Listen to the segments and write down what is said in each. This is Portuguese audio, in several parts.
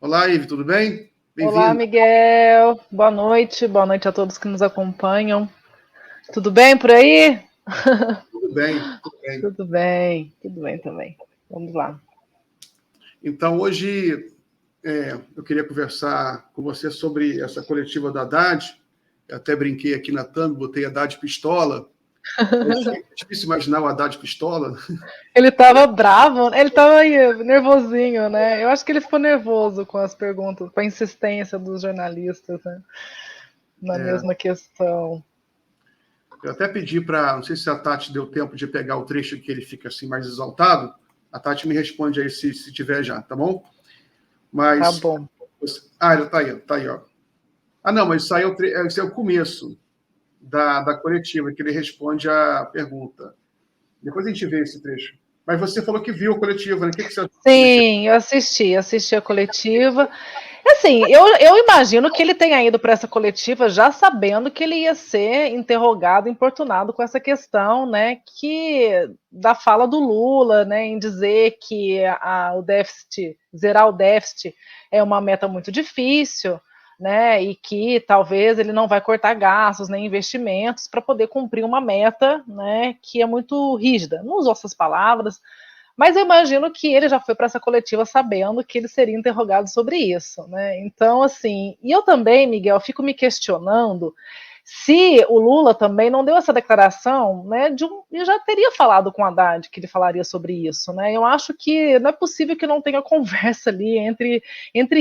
Olá, Ive, tudo bem? Olá, Bem-vindo. Miguel. Boa noite a todos que nos acompanham. Tudo bem por aí? Tudo bem, tudo bem. Tudo bem também. Vamos lá. Então, hoje eu queria conversar com você sobre essa coletiva da Haddad. Eu até brinquei aqui na thumb, botei Haddad Pistola. É difícil imaginar o Haddad Pistola. Ele tava bravo, ele tava aí, nervosinho, né? Eu acho que ele ficou nervoso com as perguntas, com a insistência dos jornalistas, né? Na É, mesma questão. eu até pedi para, não sei se a Tati deu tempo de pegar o trecho que ele fica assim mais exaltado. A Tati me responde aí se tiver já, tá bom? Tá Mas, bom. ele tá aí, ó. Ah, não, mas esse é o começo da coletiva, que ele responde a pergunta. Depois a gente vê esse trecho. Mas você falou que viu a coletiva, né? O que você achou da coletiva? Sim, eu assisti a coletiva. Assim, eu imagino que ele tenha ido para essa coletiva já sabendo que ele ia ser interrogado, importunado com essa questão, né, que da fala do Lula, né, em dizer que o déficit, zerar o déficit é uma meta muito difícil, né, e que talvez ele não vai cortar gastos nem investimentos para poder cumprir uma meta, né, que é muito rígida. Não usou essas palavras, mas eu imagino que ele já foi para essa coletiva sabendo que ele seria interrogado sobre isso, né? Então, assim, e eu também, Miguel, fico me questionando se o Lula também não deu essa declaração, né? E já teria falado com o Haddad que ele falaria sobre isso, né? Eu acho que não é possível que não tenha conversa ali entre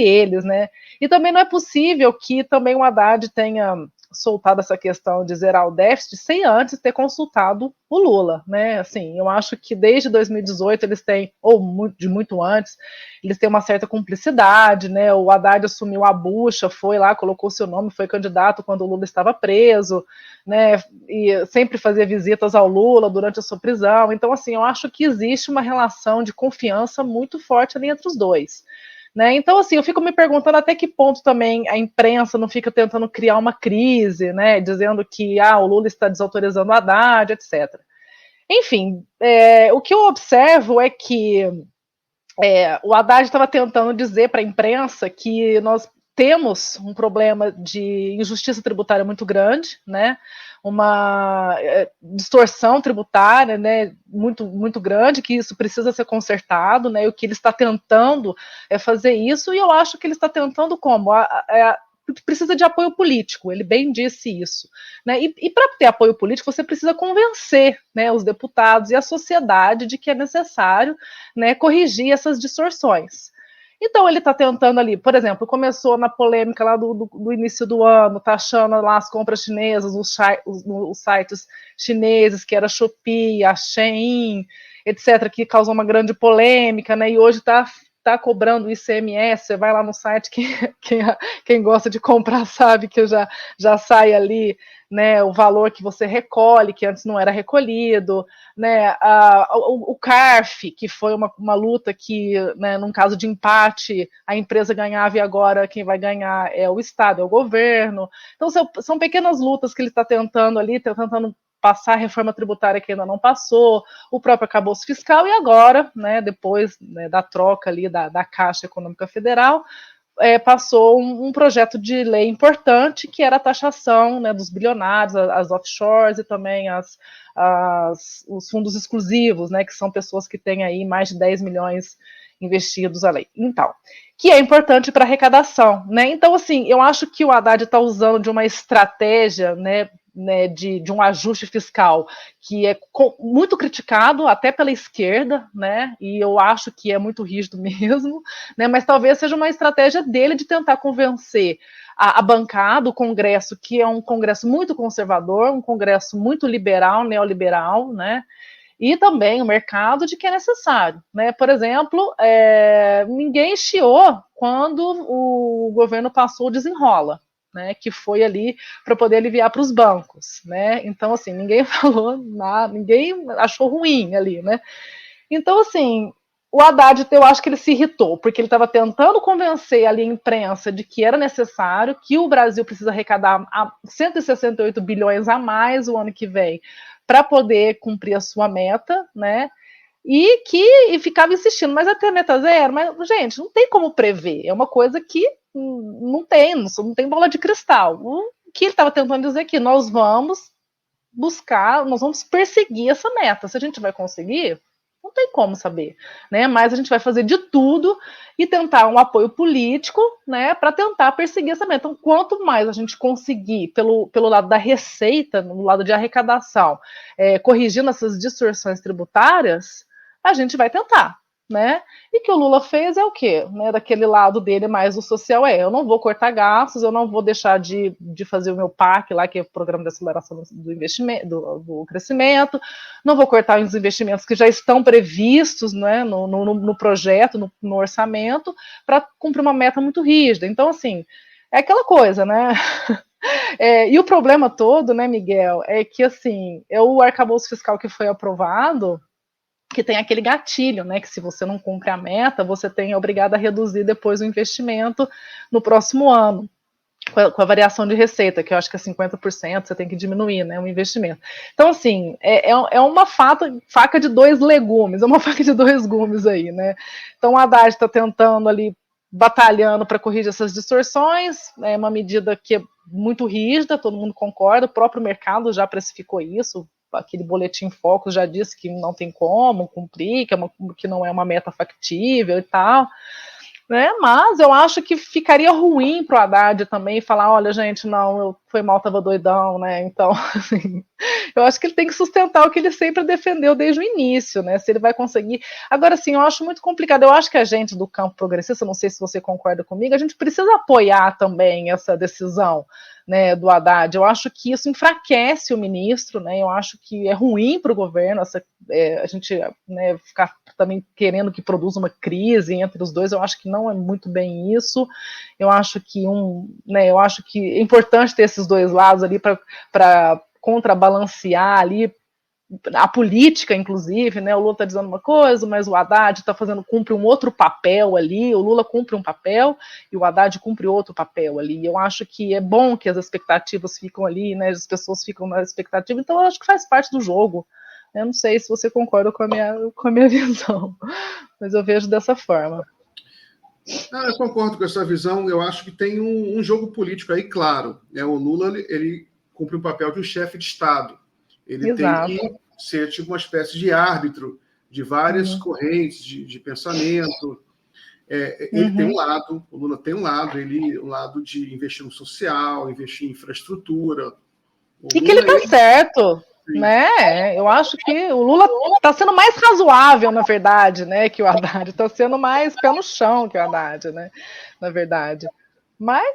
eles, né? E também não é possível que também o Haddad tenha soltado essa questão de zerar o déficit sem antes ter consultado o Lula, né? Assim, eu acho que desde 2018 eles têm, ou de muito antes, eles têm uma certa cumplicidade, né? O Haddad assumiu a bucha, foi lá, colocou seu nome, foi candidato quando o Lula estava preso, né? E sempre fazia visitas ao Lula durante a sua prisão. Então, assim, eu acho que existe uma relação de confiança muito forte ali entre os dois. Né? Então, assim, eu fico me perguntando até que ponto também a imprensa não fica tentando criar uma crise, né? Dizendo que o Lula está desautorizando o Haddad, etc. Enfim, o que eu observo é que o Haddad estava tentando dizer para a imprensa que nós temos um problema de injustiça tributária muito grande, né? Uma distorção tributária, né, muito grande, que isso precisa ser consertado, né? E o que ele está tentando é fazer isso, e eu acho que ele está tentando como? Precisa de apoio político, ele bem disse isso. Né? E para ter apoio político, você precisa convencer, né, os deputados e a sociedade de que é necessário, né, corrigir essas distorções. Então ele está tentando ali, por exemplo, começou na polêmica lá do início do ano, taxando lá as compras chinesas, os sites chineses, que era a Shopee, a Shein, etc., que causou uma grande polêmica, né? E hoje está cobrando o ICMS, você vai lá no site, quem gosta de comprar sabe que já sai ali, né, o valor que você recolhe, que antes não era recolhido, né, o CARF, que foi uma luta que, né, num caso de empate, a empresa ganhava e agora quem vai ganhar é o Estado, é o governo. Então, são pequenas lutas que ele está tentando ali, tentando passar a reforma tributária que ainda não passou, o próprio arcabouço fiscal, e agora, né, depois, né, da troca ali da Caixa Econômica Federal, passou um projeto de lei importante, que era a taxação, né, dos bilionários, as offshores e também os fundos exclusivos, né, que são pessoas que têm aí mais de 10 milhões investidos além. Então, que é importante para arrecadação, né? Então, assim, eu acho que o Haddad está usando de uma estratégia, né, de um ajuste fiscal que é muito criticado até pela esquerda, né? E eu acho que é muito rígido mesmo, né? Mas talvez seja uma estratégia dele de tentar convencer a bancada, o Congresso, que é um Congresso muito conservador, um Congresso muito liberal, neoliberal, né? E também o mercado de que é necessário, né? Por exemplo, ninguém chiou quando o governo passou o desenrola, né, que foi ali para poder aliviar para os bancos, né? Então, assim, ninguém falou nada, ninguém achou ruim ali, né? Então, assim, o Haddad, eu acho que ele se irritou, porque ele estava tentando convencer ali a imprensa de que era necessário, que o Brasil precisa arrecadar 168 bilhões a mais o ano que vem para poder cumprir a sua meta, né? e ficava insistindo, mas até meta zero, mas, gente, não tem como prever, é uma coisa que não tem bola de cristal. O que ele estava tentando dizer é que nós vamos buscar, nós vamos perseguir essa meta. Se a gente vai conseguir, não tem como saber, né? Mas a gente vai fazer de tudo e tentar um apoio político, né, para tentar perseguir essa meta. Então, quanto mais a gente conseguir pelo lado da receita, no lado de arrecadação, corrigindo essas distorções tributárias, a gente vai tentar, né? E que o Lula fez é o quê? Né, daquele lado dele mais o social eu não vou cortar gastos, eu não vou deixar de fazer o meu PAC lá, que é o Programa de Aceleração do Investimento, do Crescimento, não vou cortar os investimentos que já estão previstos, né, no projeto, no orçamento, para cumprir uma meta muito rígida. Então, assim, é aquela coisa, né? E o problema todo, né, Miguel, é que, assim, o arcabouço fiscal que foi aprovado, que tem aquele gatilho, né, que se você não cumpre a meta, você é obrigado a reduzir depois o investimento no próximo ano, com a variação de receita, que eu acho que é 50%, você tem que diminuir, né, o investimento. Então, assim, é uma faca de dois legumes, é uma faca de dois gumes aí, né. Então, o Haddad está tentando ali, batalhando para corrigir essas distorções, é uma medida que é muito rígida, todo mundo concorda, o próprio mercado já precificou isso, aquele boletim Focus já disse que não tem como cumprir, que não é uma meta factível e tal, né? Mas eu acho que ficaria ruim para o Haddad também falar, olha, gente, não, foi mal, estava doidão, né? Então, assim, eu acho que ele tem que sustentar o que ele sempre defendeu desde o início, né? Se ele vai conseguir. Agora, assim, eu acho muito complicado. Eu acho que a gente do campo progressista, não sei se você concorda comigo, a gente precisa apoiar também essa decisão, né, do Haddad. Eu acho que isso enfraquece o ministro, né? Eu acho que é ruim para o governo a gente, né, ficar também querendo que produza uma crise entre os dois. Eu acho que não é muito bem isso. Eu acho que eu acho que é importante ter esses dois lados ali para contrabalancear ali a política, inclusive, né? O Lula está dizendo uma coisa, mas o Haddad cumpre um outro papel ali, o Lula cumpre um papel e o Haddad cumpre outro papel ali. Eu acho que é bom que as expectativas ficam ali, né? As pessoas ficam na expectativa, então eu acho que faz parte do jogo. Eu não sei se você concorda com a minha visão, mas eu vejo dessa forma. Eu concordo com essa visão. Eu acho que tem um jogo político aí, claro. O Lula ele cumpre o papel de um chefe de Estado. Ele Exato. tem que ser tipo uma espécie de árbitro de várias correntes de pensamento. Ele tem um lado, o Lula tem um lado de investir no social, investir em infraestrutura. E que ele está certo. Né? Eu acho que o Lula está sendo mais razoável, na verdade, né, que o Haddad, está sendo mais pé no chão que o Haddad, né, na verdade. Mas,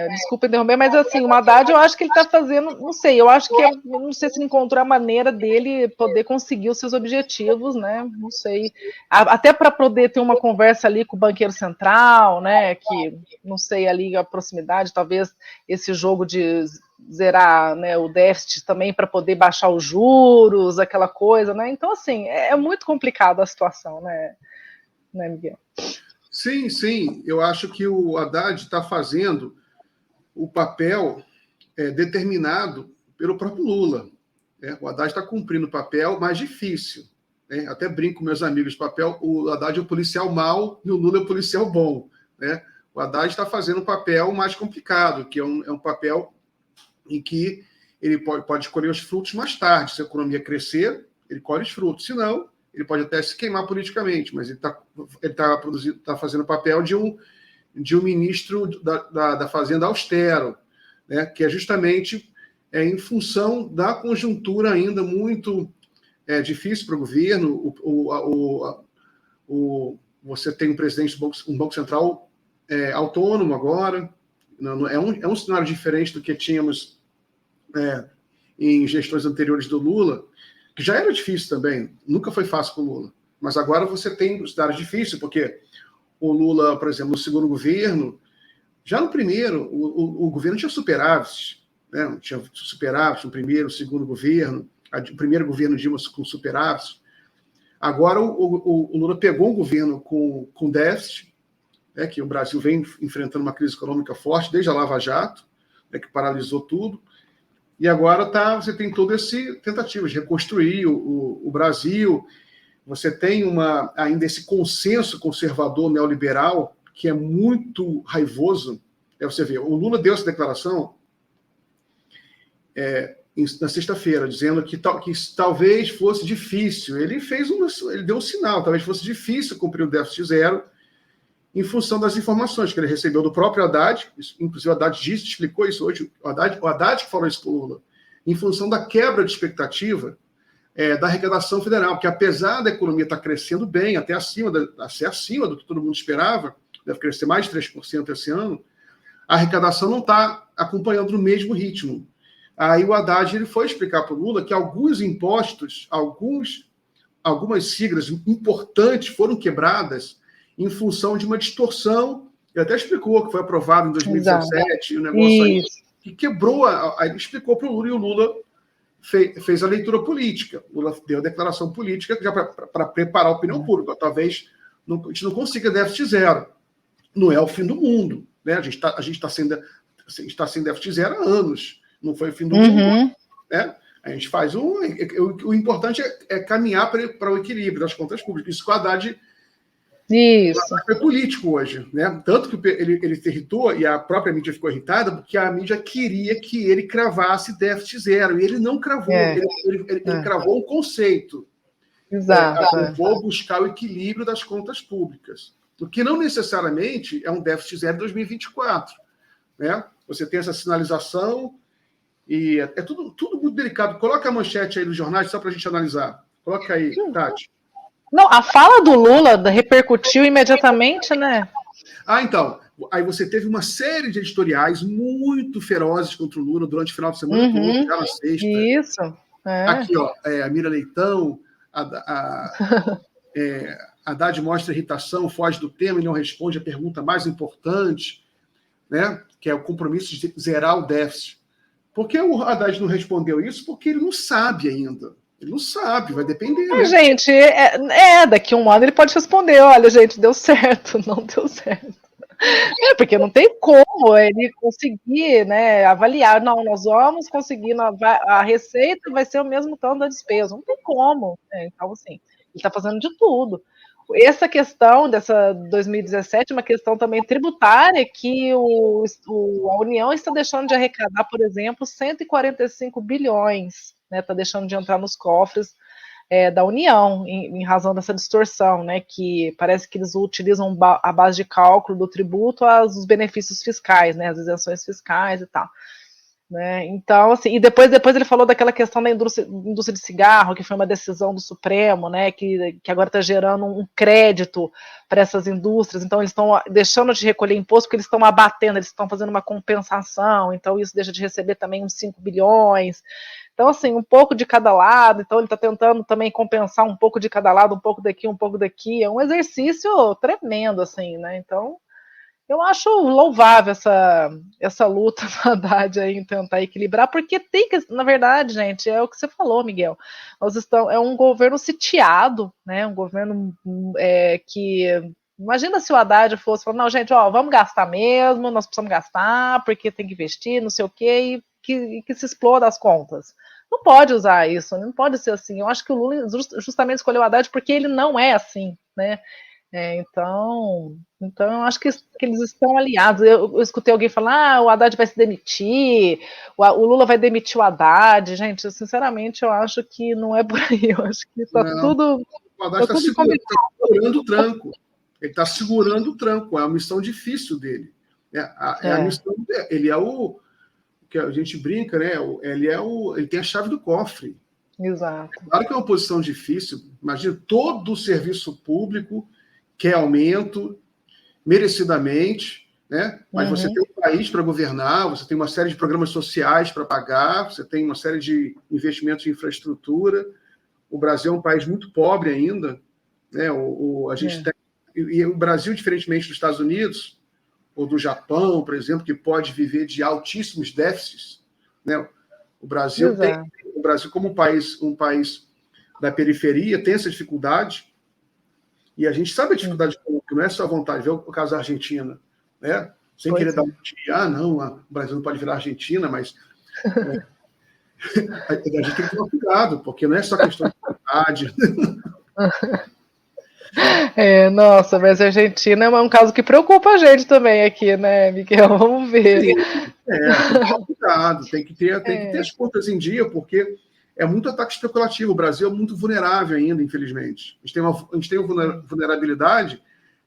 desculpa interromper, mas assim, o Haddad eu acho que ele está fazendo, não sei, eu acho que, não sei se encontrou a maneira dele poder conseguir os seus objetivos, né, não sei, até para poder ter uma conversa ali com o banqueiro central, né, que, não sei, ali a proximidade, talvez esse jogo de zerar, né, o déficit também para poder baixar os juros, aquela coisa, né? Então, assim, é muito complicada a situação, né, Miguel? Sim, sim. Eu acho que o Haddad está fazendo o papel determinado pelo próprio Lula. O Haddad está cumprindo o papel mais difícil. Até brinco com meus amigos, o Haddad é o policial mau e o Lula é o policial bom. Né? O Haddad está fazendo um papel mais complicado, que é um papel em que ele pode escolher os frutos mais tarde. Se a economia crescer, ele colhe os frutos. Se não, ele pode até se queimar politicamente, mas ele tá fazendo o papel de um ministro da Fazenda austero, né? Que é justamente em função da conjuntura ainda muito difícil para o governo. Você tem um presidente um Banco Central autônomo agora. É um cenário diferente do que tínhamos em gestões anteriores do Lula, que já era difícil também, nunca foi fácil com o Lula. Mas agora você tem cenários difíceis, porque o Lula, por exemplo, no segundo governo, já no primeiro, o governo tinha superávites, né? Tinha superávites no primeiro, no segundo governo, o primeiro governo Dilma com superávites. Agora o Lula pegou um governo com déficit, né, que o Brasil vem enfrentando uma crise econômica forte desde a Lava Jato, né, que paralisou tudo. E agora você tem toda essa tentativa de reconstruir o Brasil você tem ainda esse consenso conservador neoliberal que é muito raivoso. Você vê, o Lula deu essa declaração na sexta-feira, dizendo que talvez fosse difícil. Ele deu um sinal, talvez fosse difícil cumprir o déficit zero em função das informações que ele recebeu do próprio Haddad, inclusive o Haddad explicou isso hoje, o Haddad que falou isso para o Lula, em função da quebra de expectativa da arrecadação federal, porque apesar da economia estar crescendo bem, até acima do que todo mundo esperava, deve crescer mais de 3% esse ano, a arrecadação não está acompanhando no mesmo ritmo. Aí o Haddad ele foi explicar para o Lula que alguns impostos, algumas siglas importantes foram quebradas em função de uma distorção. Ele até explicou que foi aprovado em 2017, o negócio aí, que quebrou. Aí explicou para o Lula, e o Lula fez a leitura política. O Lula deu a declaração política já para preparar a opinião pública. Talvez a gente não consiga déficit zero. Não é o fim do mundo. Né? A gente está sem déficit zero há anos. Não foi o fim do mundo. Né? A gente faz o importante é caminhar para o equilíbrio das contas públicas. Isso que o Haddad foi político hoje. Né? Tanto que ele se irritou e a própria mídia ficou irritada porque a mídia queria que ele cravasse déficit zero. E ele não cravou. Ele cravou um conceito. Exato. Eu vou buscar o equilíbrio das contas públicas. O que não necessariamente é um déficit zero em 2024. Né? Você tem essa sinalização e é tudo muito delicado. Coloca a manchete aí nos jornais só para a gente analisar. Coloca aí, Tati. Não, a fala do Lula repercutiu imediatamente, né? Então. Aí você teve uma série de editoriais muito ferozes contra o Lula durante o final de semana todo, já na sexta. Isso. Aqui, ó, a Mira Leitão, Haddad mostra irritação, foge do tema e não responde a pergunta mais importante, né? Que é o compromisso de zerar o déficit. Por que o Haddad não respondeu isso? Porque ele não sabe ainda. Ele não sabe, vai depender. Né? Gente, daqui a um ano ele pode responder: olha, gente, deu certo, não deu certo. Porque não tem como ele conseguir, né, avaliar. Não, nós vamos conseguir, a receita vai ser o mesmo tanto da despesa. Não tem como. Né? Então, assim, ele está fazendo de tudo. Essa questão dessa 2017 é uma questão também tributária que a União está deixando de arrecadar, por exemplo, 145 bilhões, né, está deixando de entrar nos cofres da União, em razão dessa distorção, né, que parece que eles utilizam a base de cálculo do tributo os benefícios fiscais, né, as isenções fiscais e tal. Né? Então, assim, e depois ele falou daquela questão da indústria de cigarro, que foi uma decisão do Supremo, né, que agora está gerando um crédito para essas indústrias, então eles estão deixando de recolher imposto porque eles estão abatendo, eles estão fazendo uma compensação, então isso deixa de receber também uns 5 bilhões. Então, assim, um pouco de cada lado, então ele está tentando também compensar um pouco de cada lado, um pouco daqui, é um exercício tremendo, assim, né, então eu acho louvável essa luta do Haddad aí em tentar equilibrar, porque tem que, na verdade, gente, é o que você falou, Miguel, é um governo sitiado, né, um governo que, imagina se o Haddad fosse falar, não, gente, vamos gastar mesmo, nós precisamos gastar, porque tem que investir, não sei o quê, e que se exploda as contas. Não pode usar isso, não pode ser assim. Eu acho que o Lula justamente escolheu o Haddad porque ele não é assim, né, então eu acho que eles estão aliados. Eu escutei alguém falar, o Haddad vai se demitir, o Lula vai demitir o Haddad. Gente, sinceramente, eu acho que não é por aí. Eu acho que está tudo. O Haddad está segurando o tranco. Ele está segurando o tranco. É uma missão difícil dele. A missão dele. Ele é o que a gente brinca, né? Ele tem a chave do cofre. Exato. Claro que é uma posição difícil. Imagina, todo o serviço público quer aumento, merecidamente, né? Mas você tem um país para governar, você tem uma série de programas sociais para pagar, você tem uma série de investimentos em infraestrutura. O Brasil é um país muito pobre ainda, né? A gente tem, e o Brasil, diferentemente dos Estados Unidos ou do Japão, por exemplo, que pode viver de altíssimos déficits, né? O Brasil como um país da periferia tem essa dificuldade. E a gente sabe a dificuldade que não é só a vontade, ver o caso da Argentina, né? Sem querer dar um dia, não, o Brasil não pode virar Argentina, mas a gente tem que tomar cuidado, porque não é só questão de vontade. Nossa, mas a Argentina é um caso que preocupa a gente também aqui, né, Miguel? Vamos ver. Sim, tem que tomar cuidado, tem que ter as contas em dia, porque é muito ataque especulativo. O Brasil é muito vulnerável ainda, infelizmente. A gente tem uma vulnerabilidade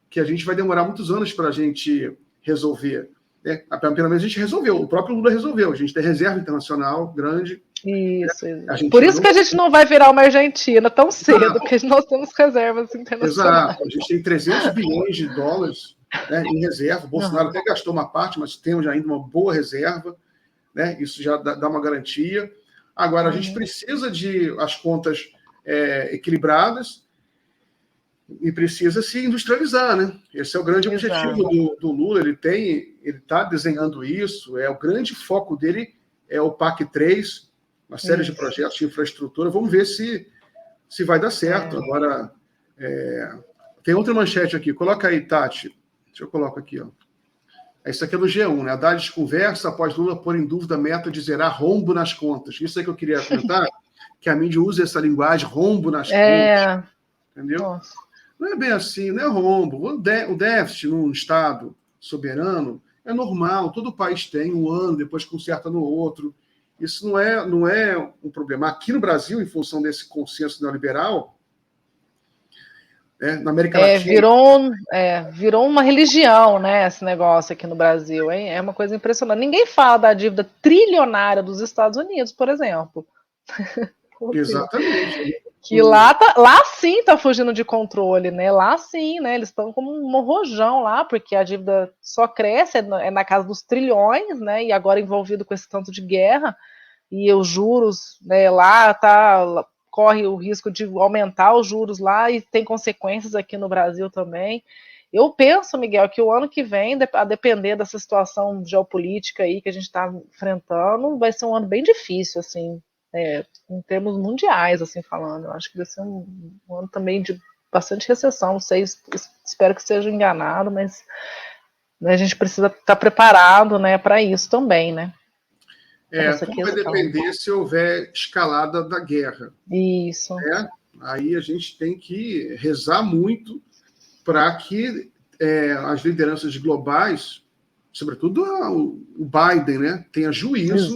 que a gente vai demorar muitos anos para a gente resolver. Né? Pelo menos a gente resolveu, o próprio Lula resolveu. A gente tem reserva internacional grande. Isso. Por isso que a gente não vai virar uma Argentina tão cedo, porque nós temos reservas internacionais. Exato. A gente tem 300 bilhões de dólares, né, em reserva. O Bolsonaro até gastou uma parte, mas temos ainda uma boa reserva. Né? Isso já dá uma garantia. Agora, a gente precisa de as contas equilibradas e precisa se industrializar, né? Esse é o grande objetivo do Lula. Ele está desenhando isso. O grande foco dele é o PAC 3, uma série de projetos de infraestrutura. Vamos ver se vai dar certo. Agora, tem outra manchete aqui. Coloca aí, Tati. Deixa eu colocar aqui, ó. Isso aqui é do G1, né? Haddad conversa após Lula pôr em dúvida a meta de zerar rombo nas contas. Isso é que eu queria comentar, que a mídia usa essa linguagem, rombo nas contas. Entendeu? Nossa. Não é bem assim, não é rombo. O déficit num Estado soberano é normal, todo país tem um ano, depois conserta no outro. Isso não é um problema. Aqui no Brasil, em função desse consenso neoliberal, na América Latina... Virou uma religião, né, esse negócio aqui no Brasil, hein? É uma coisa impressionante. Ninguém fala da dívida trilionária dos Estados Unidos, por exemplo. Exatamente. Que lá sim está fugindo de controle, né? Lá sim, né? Eles estão como um rojão lá, porque a dívida só cresce, é na casa dos trilhões, né? E agora envolvido com esse tanto de guerra, e os juros, né, lá corre o risco de aumentar os juros lá e tem consequências aqui no Brasil também. Eu penso, Miguel, que o ano que vem, a depender dessa situação geopolítica aí que a gente está enfrentando, vai ser um ano bem difícil, assim, em termos mundiais, assim, falando. Eu acho que vai ser um ano também de bastante recessão, não sei, espero que seja enganado, mas a gente precisa estar preparado, né, para isso também, né? Tudo vai depender se houver escalada da guerra. Isso. Aí a gente tem que rezar muito para que as lideranças globais, sobretudo o Biden, né, tenha juízo.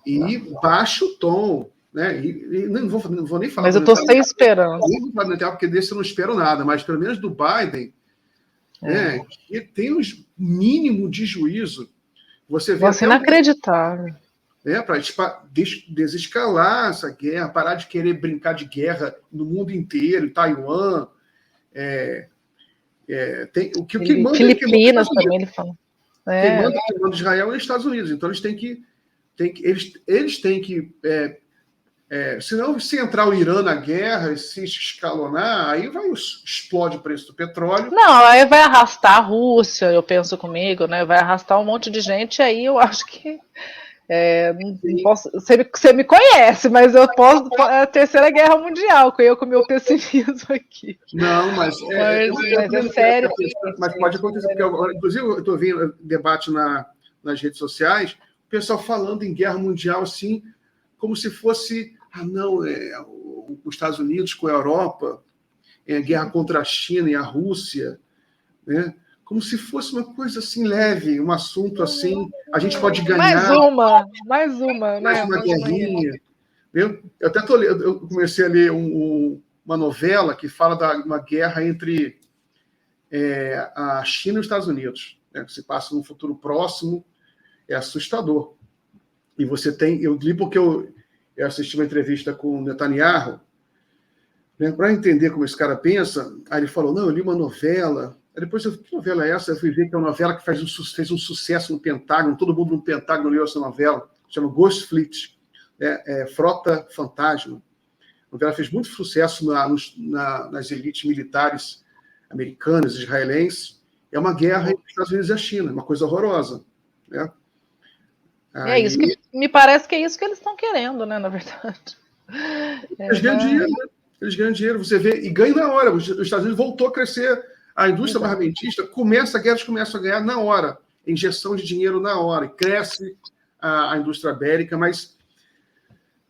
E baixe o tom. Né? E não vou nem falar. Mas eu estou sem esperança. Porque desse eu não espero nada, mas pelo menos do Biden, que tem um mínimo de juízo. Você vê inacreditável. Para desescalar essa guerra, parar de querer brincar de guerra no mundo inteiro, em Taiwan. O que manda Filipinas também, ele fala. Quem manda Israel é os Estados Unidos. Então eles têm que. Senão, se entrar o Irã na guerra, se escalonar, aí explode o preço do petróleo. Não, aí vai arrastar a Rússia, eu penso comigo, né? Vai arrastar um monte de gente, aí eu acho que não posso, você me conhece, mas eu posso. É a Terceira Guerra Mundial, eu com o meu pessimismo aqui. Não, mas é sério. Mas pode acontecer, porque inclusive eu estou vendo debate nas redes sociais, o pessoal falando em guerra mundial assim, como se fosse os Estados Unidos com a Europa, guerra contra a China e a Rússia, né? Como se fosse uma coisa assim leve, um assunto assim, a gente pode ganhar. Mais uma guerrinha. Eu comecei a ler uma novela que fala de uma guerra entre a China e os Estados Unidos, né, que se passa num futuro próximo, é assustador. E eu li porque eu assisti uma entrevista com o Netanyahu, né, para entender como esse cara pensa. Aí ele falou, não, eu li uma novela. Aí depois que novela é essa? Eu fui ver que é uma novela que fez um sucesso no Pentágono, todo mundo no Pentágono leu essa novela, chama Ghost Fleet, Frota Fantasma. A novela fez muito sucesso nas elites militares americanas, israelenses. É uma guerra entre os Estados Unidos e a China, uma coisa horrorosa. Né? Isso que me parece que é isso que eles estão querendo, né, na verdade. Eles ganham dinheiro, né? Eles ganham dinheiro, você vê, e ganham na hora. Os Estados Unidos voltou a crescer, a indústria armamentista guerras começam a ganhar na hora, injeção de dinheiro na hora, e cresce a indústria bélica, mas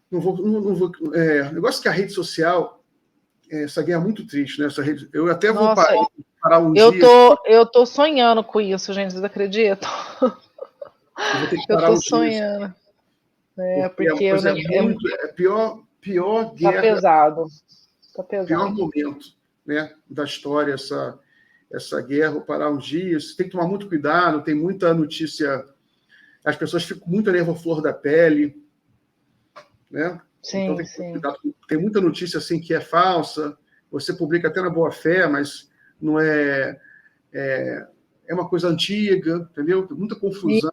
não vou o negócio é que a rede social essa guerra é muito triste, né? Eu até vou Nossa, parar um eu dia. eu tô sonhando com isso, gente, vocês acreditam? Eu vou ter que Eu parar tô um dia, sonhando. porque é uma Porque coisa muito. Pior tá guerra, pesado. Tá pior pesado. momento, né, da história, essa guerra. Vou parar um dia. Você tem que tomar muito cuidado, tem muita notícia. As pessoas ficam muito a nervo flor da pele, né? Então tem que tomar cuidado. Tem muita notícia assim que é falsa. Você publica até na boa fé, mas não é. É uma coisa antiga, entendeu? Tem muita confusão. Isso,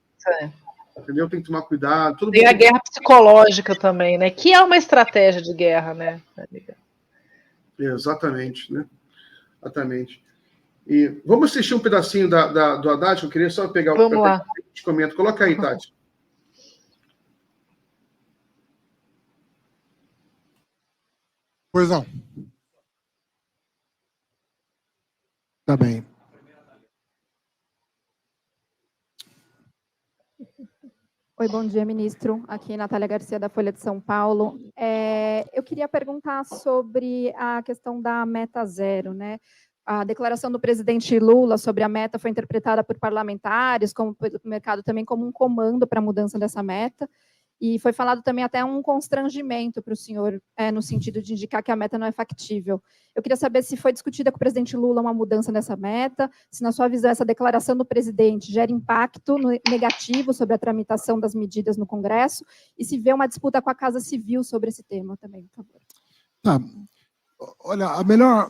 Entendeu? Tem que tomar cuidado. Tem a guerra psicológica também, né? Que é uma estratégia de guerra, né? Exatamente, né? Exatamente. E vamos assistir um pedacinho do Haddad, que eu queria só pegar Vamos lá. Te comento. Coloca aí, Tati. Pois não. Tá bem. Oi, bom dia, ministro. Aqui Natália Garcia, da Folha de São Paulo. Eu queria perguntar sobre a questão da meta zero, né? A declaração do presidente Lula sobre a meta foi interpretada por parlamentares, como pelo mercado também, como um comando para a mudança dessa meta. E foi falado também até um constrangimento para o senhor, no sentido de indicar que a meta não é factível. Eu queria saber se foi discutida com o presidente Lula uma mudança nessa meta, se, na sua visão, essa declaração do presidente gera impacto negativo sobre a tramitação das medidas no Congresso, e se vê uma disputa com a Casa Civil sobre esse tema também, por favor. Tá. Olha, a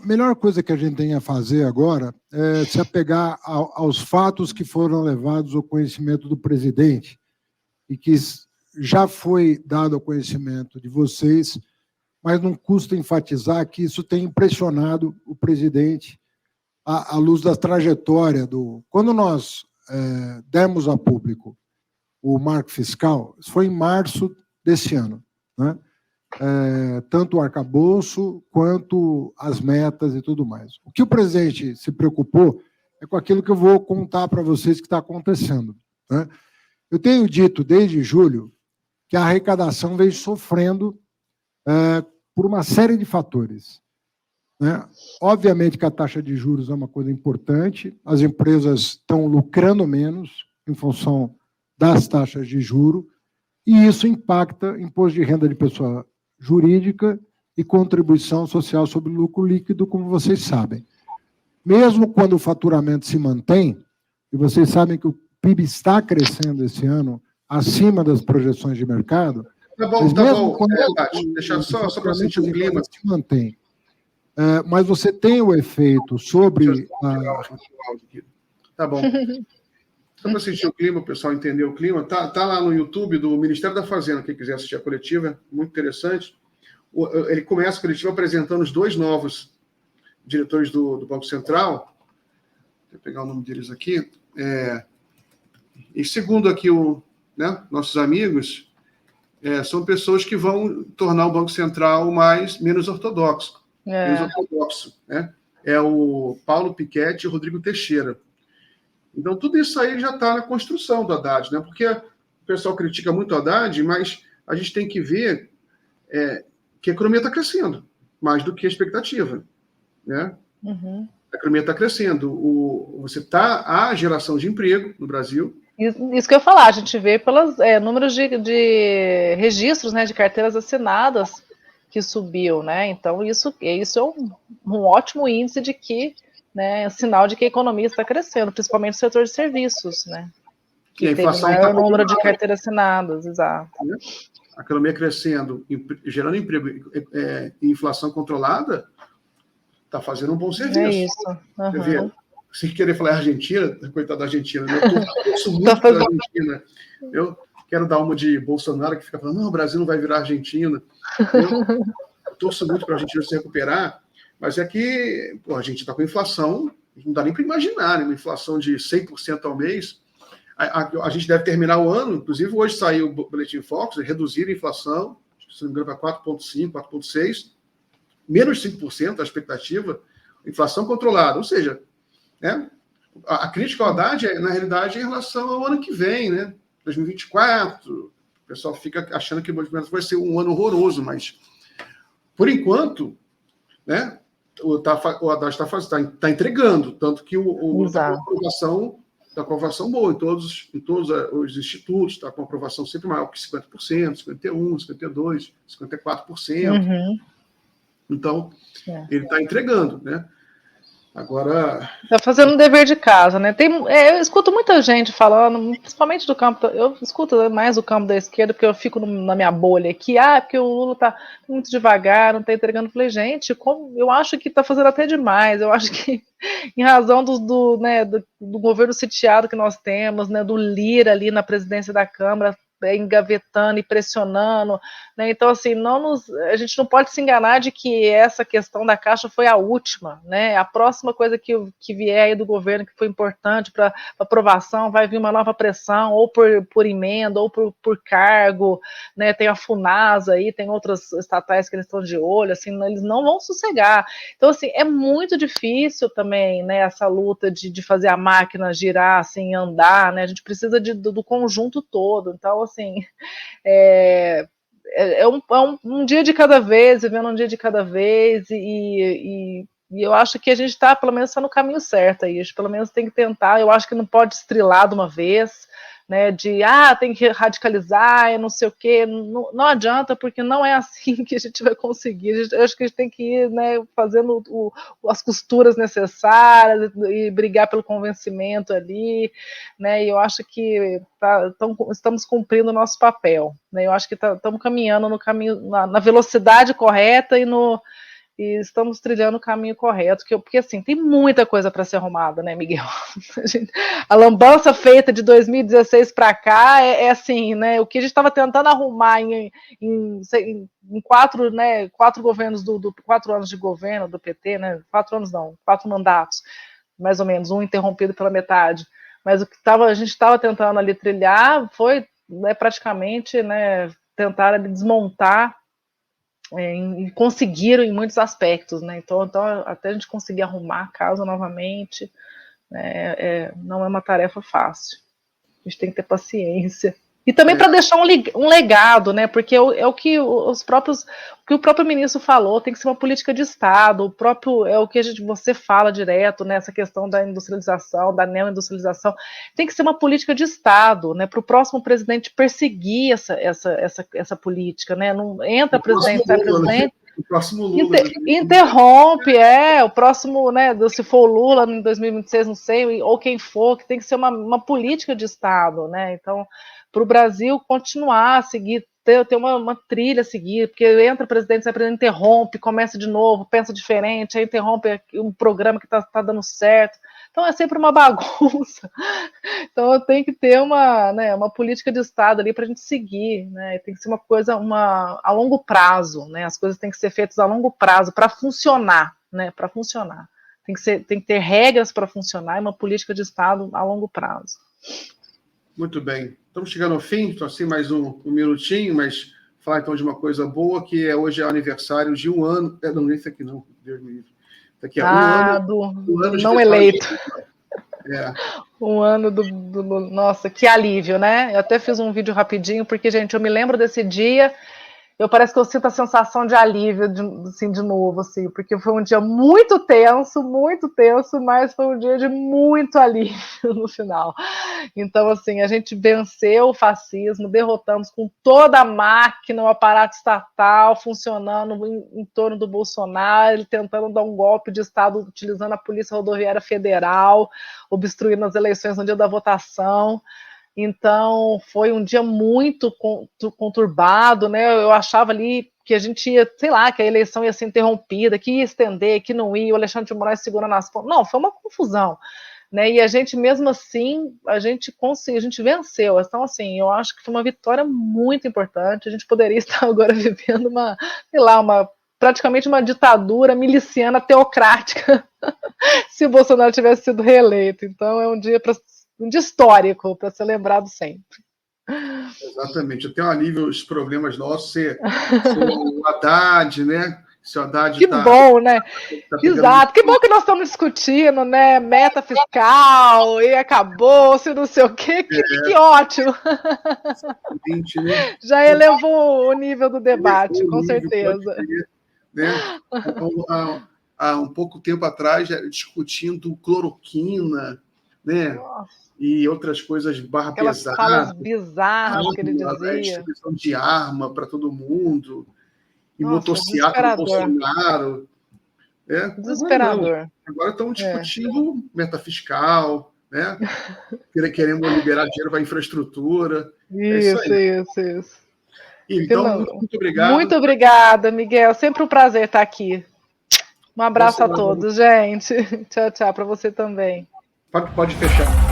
melhor coisa que a gente tem a fazer agora é se apegar aos fatos que foram levados ao conhecimento do presidente e que já foi dado ao conhecimento de vocês, mas não custa enfatizar que isso tem impressionado o presidente à luz da trajetória do... Quando nós demos a público o marco fiscal, isso foi em março desse ano, né? Tanto o arcabouço quanto as metas e tudo mais. O que o presidente se preocupou é com aquilo que eu vou contar para vocês que está acontecendo, né? Eu tenho dito desde julho que a arrecadação vem sofrendo por uma série de fatores, né? Obviamente que a taxa de juros é uma coisa importante, as empresas estão lucrando menos em função das taxas de juros, e isso impacta imposto de renda de pessoa jurídica e contribuição social sobre lucro líquido, como vocês sabem. Mesmo quando o faturamento se mantém, e vocês sabem que o PIB está crescendo esse ano, acima das projeções de mercado. Tá bom. Tati, deixa só para sentir o clima. Se mantém. Mas você tem o efeito sobre... Tá bom. Só para sentir o clima, o pessoal entender o clima, tá lá no YouTube do Ministério da Fazenda, quem quiser assistir a coletiva, muito interessante. Ele começa a coletiva apresentando os dois novos diretores do Banco Central. Vou pegar o nome deles aqui. E segundo aqui nossos amigos, são pessoas que vão tornar o Banco Central menos ortodoxo. Menos ortodoxo, né? É o Paulo Piketty e o Rodrigo Teixeira. Então, tudo isso aí já está na construção do Haddad, né? Porque o pessoal critica muito o Haddad, mas a gente tem que ver que a economia está crescendo, mais do que a expectativa, né? Uhum. A economia está crescendo. Há geração de emprego no Brasil. Isso que eu ia falar, a gente vê pelos números de registros, né, de carteiras assinadas que subiu, né? Então, isso é um ótimo índice de que, né, é sinal de que a economia está crescendo, principalmente no setor de serviços, né? Que a inflação teve maior número de carteiras assinadas, exato. A economia crescendo, gerando emprego e inflação controlada, está fazendo um bom serviço. É isso. Uhum. Quer ver? Sem querer falar Argentina, coitada da Argentina, eu torço muito pela Argentina. Eu quero dar uma de Bolsonaro, que fica falando, não, o Brasil não vai virar Argentina. Eu torço muito para a Argentina se recuperar, mas é que a gente está com inflação, não dá nem para imaginar, né? Uma inflação de 100% ao mês. A gente deve terminar o ano, inclusive hoje saiu o Boletim Focus, reduzir a inflação, se não me engano, para 4,5%, 4,6%, menos 5% a expectativa, inflação controlada, ou seja, né, a crítica ao Haddad na realidade, em relação ao ano que vem, né, 2024, o pessoal fica achando que o movimento vai ser um ano horroroso, mas, por enquanto, né? O Haddad está entregando, tanto que está com aprovação boa em todos os institutos, está com aprovação sempre maior que 50%, 51%, 52%, 54%. Uhum. Então, ele está entregando, né? Agora... Está fazendo um dever de casa, né? Eu escuto muita gente falando, principalmente do campo... Eu escuto mais o campo da esquerda, porque eu fico na minha bolha aqui. Porque o Lula está muito devagar, não está entregando. Eu falei, gente, eu acho que está fazendo até demais. Eu acho que, em razão do governo sitiado que nós temos, né, do Lira ali na presidência da Câmara, engavetando e pressionando, né? Então, assim, a gente não pode se enganar de que essa questão da Caixa foi a última, né? A próxima coisa que vier aí do governo que foi importante para aprovação, vai vir uma nova pressão, ou por emenda, ou por cargo, né? Tem a Funasa aí, tem outras estatais que eles estão de olho, assim, eles não vão sossegar. Então, assim, é muito difícil também, né, essa luta de fazer a máquina girar, assim, andar, né? A gente precisa do conjunto todo. Então, assim, um dia de cada vez, vivendo um dia de cada vez, e eu acho que a gente está, pelo menos, no caminho certo aí, a gente pelo menos tem que tentar. Eu acho que não pode estrilar de uma vez, né, tem que radicalizar e não sei o quê, não adianta, porque não é assim que a gente vai conseguir. Eu acho que a gente tem que ir, né, fazendo as costuras necessárias e brigar pelo convencimento ali, né, e eu acho que estamos cumprindo o nosso papel, né, eu acho que estamos caminhando no caminho, na velocidade correta e estamos trilhando o caminho correto, porque assim, tem muita coisa para ser arrumada, né, Miguel? A lambança feita de 2016 para cá é assim, né, o que a gente estava tentando arrumar em 4 governos, 4 anos de governo do PT, né, 4 anos não, 4 mandatos, mais ou menos, um interrompido pela metade, mas o que a gente estava tentando ali trilhar foi, né, praticamente, né, tentar ali desmontar e conseguiram em muitos aspectos, né? Então até a gente conseguir arrumar a casa novamente, né, não é uma tarefa fácil. A gente tem que ter paciência. E também para deixar um legado, né? Porque é o que o próprio ministro falou, tem que ser uma política de Estado, é o que você fala direto, né? Essa questão da industrialização, da neoindustrialização, tem que ser uma política de Estado, né? Para o próximo presidente perseguir essa política, né? Não entra presidente, sai presidente. O próximo Lula. Interrompe, o próximo, né? Se for o Lula em 2026, não sei, ou quem for, que tem que ser uma política de Estado, né? Então, para o Brasil continuar a seguir, ter uma trilha a seguir, porque entra o presidente, sai o presidente, interrompe, começa de novo, pensa diferente, aí interrompe um programa que está dando certo. Então é sempre uma bagunça. Então tem que ter uma política de Estado ali para a gente seguir, né? Tem que ser uma coisa a longo prazo, né? As coisas têm que ser feitas a longo prazo para funcionar, né? Para funcionar. Tem que ter regras para funcionar e uma política de Estado a longo prazo. Muito bem. Estamos chegando ao fim, então assim, mais um minutinho, mas falar então de uma coisa boa, que hoje é aniversário de 1 ano. Não, esse aqui não, Deus me livre. Daqui a um ano de não eleito. 1 ano do Nossa, que alívio, né? Eu até fiz um vídeo rapidinho, porque, gente, eu me lembro desse dia, parece que eu sinto a sensação de alívio, de novo, assim, porque foi um dia muito tenso, mas foi um dia de muito alívio no final. Então, assim, a gente venceu o fascismo, derrotamos com toda a máquina, o aparato estatal funcionando em torno do Bolsonaro, ele tentando dar um golpe de Estado utilizando a Polícia Rodoviária Federal, obstruindo as eleições no dia da votação. Então, foi um dia muito conturbado, né? Eu achava ali que a gente ia, sei lá, que a eleição ia ser interrompida, que ia estender, que não ia, o Alexandre de Moraes segurando as pontas. Não, foi uma confusão, né? E a gente, mesmo assim, a gente conseguiu, a gente venceu. Então, assim, eu acho que foi uma vitória muito importante. A gente poderia estar agora vivendo praticamente uma ditadura miliciana teocrática se o Bolsonaro tivesse sido reeleito. Então, é um dia histórico, para ser lembrado sempre. Exatamente. Eu tenho um alívio os problemas nossos, ser o Haddad, né? Se o Haddad bom, né? Exato. Que bom que nós estamos discutindo, né? Meta fiscal, e acabou, se não sei o quê. Que ótimo. Né? Já elevou o nível do debate, com certeza. né? Há um pouco tempo atrás, discutindo cloroquina, né? Nossa, E outras coisas barra aquelas pesada, falas bizarras que ele a dizia. distribuição de arma para todo mundo, e Nossa, motociata do desesperador. Bolsonaro. Agora não. Desesperador. Agora estão discutindo meta fiscal, né? Querendo liberar dinheiro para infraestrutura. É isso aí. Isso. Então, muito obrigado. Muito obrigada, Miguel. Sempre um prazer estar aqui. Um abraço a todos, gente. Tchau, para você também. Pode fechar.